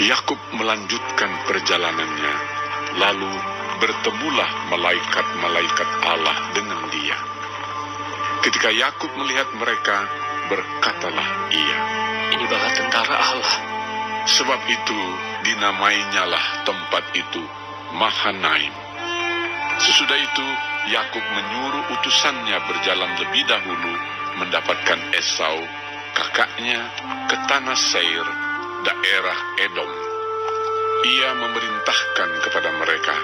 Yakub melanjutkan perjalanannya, lalu bertemulah malaikat-malaikat Allah dengan dia. Ketika Yakub melihat mereka, berkatalah ia, "Ini bala tentara Allah." Sebab itu dinamainyalah tempat itu Mahanaim. Sesudah itu Yakub menyuruh utusannya berjalan lebih dahulu mendapatkan Esau, kakaknya, ke tanah Seir, daerah Edom. Ia memerintahkan kepada mereka,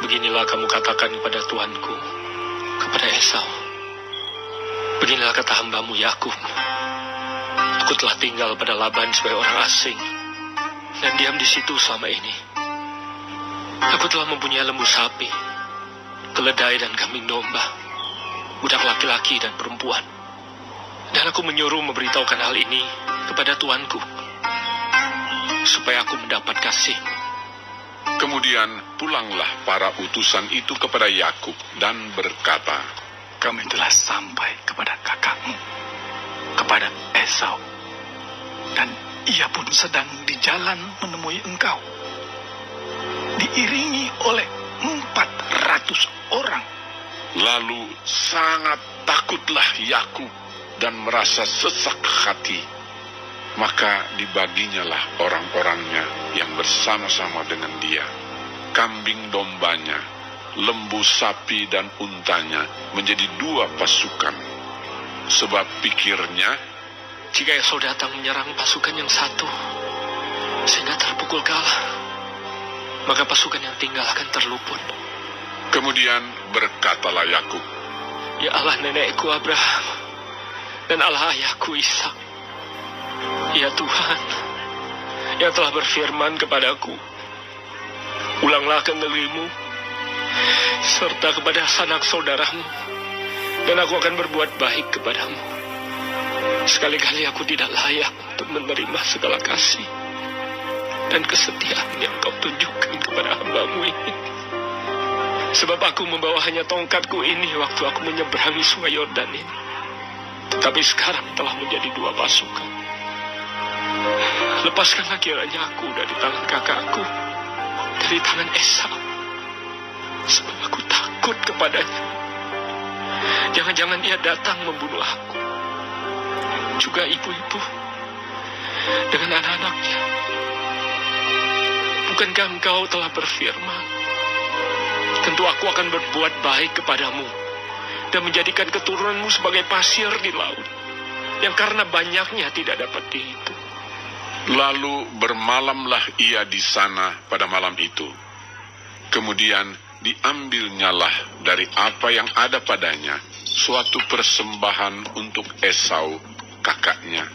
"Beginilah kamu katakan kepada tuanku, kepada Esau. Beginilah kata hambamu Yakub. Aku telah tinggal pada Laban sebagai orang asing dan diam di situ selama ini. Aku telah mempunyai lembu sapi, keledai dan kambing domba, budak laki-laki dan perempuan. Dan aku menyuruh memberitahukan hal ini kepada tuanku, supaya aku mendapat kasih." Kemudian pulanglah para utusan itu kepada Yakub dan berkata, "Kami telah sampai kepada kakakmu, kepada Esau, dan ia pun sedang di jalan menemui engkau, diiringi oleh 400 orang. Lalu sangat takutlah Yakub dan merasa sesak hati. Maka dibaginyalah orang-orangnya yang bersama-sama dengan dia, kambing dombanya, lembu sapi dan untanya menjadi 2 pasukan. Sebab pikirnya, Jika Esau datang menyerang pasukan yang satu, sehingga terpukul kalah, maka pasukan yang tinggal akan terluput. Kemudian berkatalah Yakub, Ya Allah nenekku Abraham, dan Allah ayahku Ishak, ya Tuhan, yang telah berfirman kepadaku, ulanglah ke negerimu, serta kepada sanak saudaramu, dan aku akan berbuat baik kepadamu. Sekali-kali aku tidak layak untuk menerima segala kasih dan kesetiaan yang kau tunjukkan kepada hambamu ini. Sebab aku membawa hanya tongkatku ini waktu aku menyeberangi sungai Yordan ini. Tetapi sekarang telah menjadi 2 pasukan. Lepaskanlah kiranya aku dari tangan kakakku, dari tangan Esau, sebab aku takut kepadanya. Jangan-jangan ia datang membunuh aku, juga ibu-ibu dengan anak-anaknya. Bukankah engkau telah berfirman, tentu aku akan berbuat baik kepadamu dan menjadikan keturunanmu sebagai pasir di laut, yang karena banyaknya tidak dapat dihitung. lalu bermalamlah ia di sana pada malam itu. Kemudian diambilnyalah dari apa yang ada padanya suatu persembahan untuk Esau, kakaknya,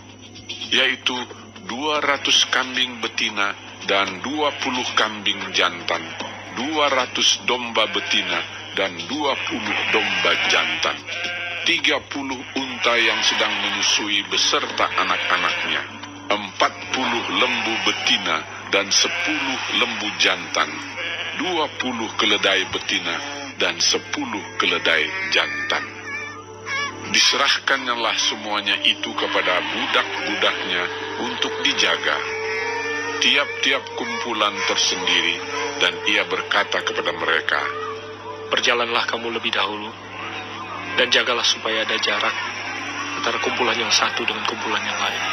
yaitu 200 kambing betina dan 20 kambing jantan, 200 domba betina dan 20 domba jantan, 30 unta yang sedang menyusui beserta anak-anaknya, 40 lembu betina dan 10 lembu jantan, 20 keledai betina dan 10 keledai jantan. Diserahkannyalah semuanya itu kepada budak-budaknya untuk dijaga, tiap-tiap kumpulan tersendiri, dan ia berkata kepada mereka, Berjalanlah kamu lebih dahulu, dan jagalah supaya ada jarak antara kumpulan yang satu dengan kumpulan yang lain.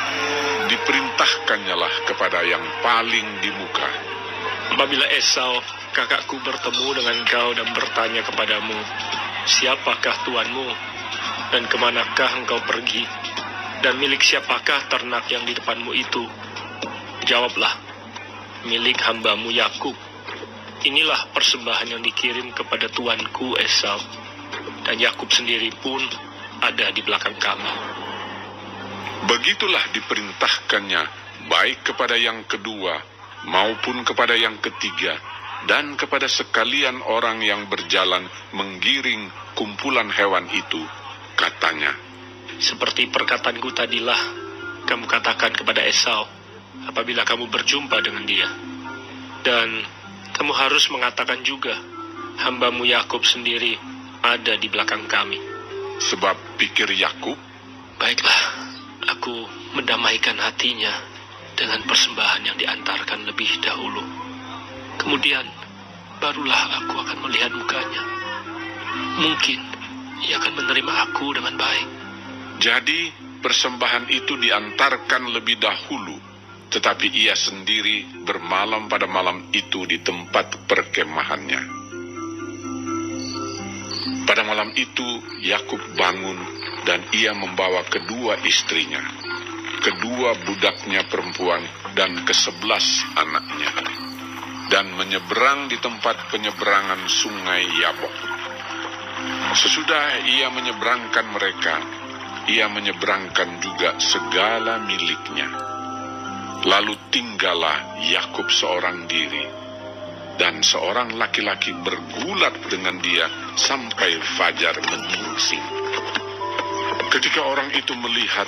Diperintahkannyalah kepada yang paling di muka. Apabila Esau, kakakku, bertemu dengan engkau dan bertanya kepadamu, siapakah tuanmu, dan kemanakah engkau pergi, dan milik siapakah ternak yang di depanmu itu? Jawablah, milik hambamu Yakub. Inilah persembahan yang dikirim kepada tuanku Esau, dan Yakub sendiri pun ada di belakang kami. Begitulah diperintahkannya, baik kepada yang kedua maupun kepada yang ketiga, dan kepada sekalian orang yang berjalan menggiring kumpulan hewan itu. Katanya, Seperti perkataanku tadilah, kamu katakan kepada Esau apabila kamu berjumpa dengan dia. Dan kamu harus mengatakan juga, hambamu Yakub sendiri ada di belakang kami. sebab pikir Yakub, Baiklah, aku mendamaikan hatinya, dengan persembahan yang diantarkan lebih dahulu. Kemudian, barulah aku akan melihat mukanya. Mungkin ia akan menerima aku dengan baik. Jadi, persembahan itu diantarkan lebih dahulu, tetapi ia sendiri bermalam pada malam itu di tempat perkemahannya. Pada malam itu, Yakub bangun dan ia membawa kedua istrinya, kedua budaknya perempuan, dan ke-11 anaknya, dan menyeberang di tempat penyeberangan sungai Yabok. Sesudah ia menyeberangkan mereka, ia menyeberangkan juga segala miliknya. Lalu tinggallah Yakub seorang diri, dan seorang laki-laki bergulat dengan dia sampai fajar menyingsing. Ketika orang itu melihat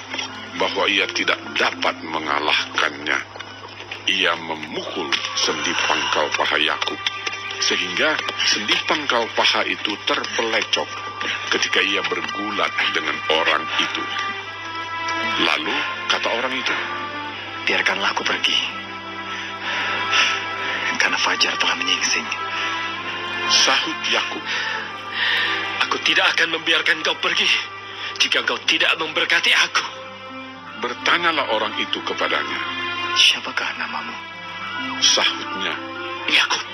bahwa ia tidak dapat mengalahkannya, ia memukul sendi pangkal paha Yakub, sehingga sendi pangkal paha itu terpelecok ketika ia bergulat dengan orang itu. Lalu kata orang itu, "Biarkanlah aku pergi, karena fajar telah menyingsing." Sahut Yakub, Aku tidak akan membiarkan kau pergi jika kau tidak memberkati aku. bertanyalah orang itu kepadanya. "Siapakah namamu?" Sahutnya. Yakub.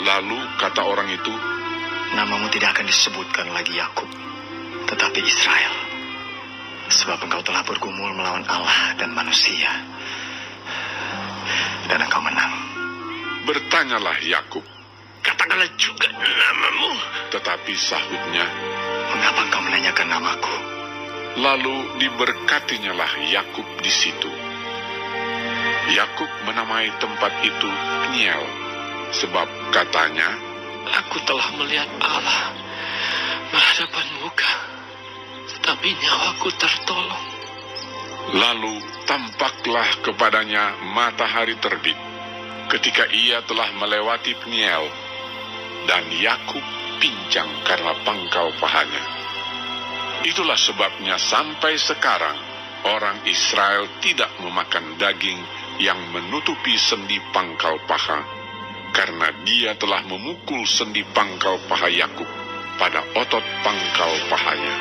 Lalu kata orang itu, "Namamu tidak akan disebutkan lagi Yakub, tetapi Israel. Sebab engkau telah bergumul melawan Allah dan manusia, dan engkau menang." bertanyalah Yakub, Katakanlah juga namamu. tetapi sahutnya. "Mengapa engkau menanyakan namaku?" Lalu diberkatinyalah Yakub di situ. Yakub menamai tempat itu Peniel, sebab katanya, Aku telah melihat Allah berhadapan muka, tetapi nyawaku tertolong. lalu tampaklah kepadanya matahari terbit ketika ia telah melewati Peniel, dan Yakub pincang karena pangkal pahanya. Itulah sebabnya sampai sekarang orang Israel tidak memakan daging yang menutupi sendi pangkal paha, karena dia telah memukul sendi pangkal paha Yakub pada otot pangkal pahanya.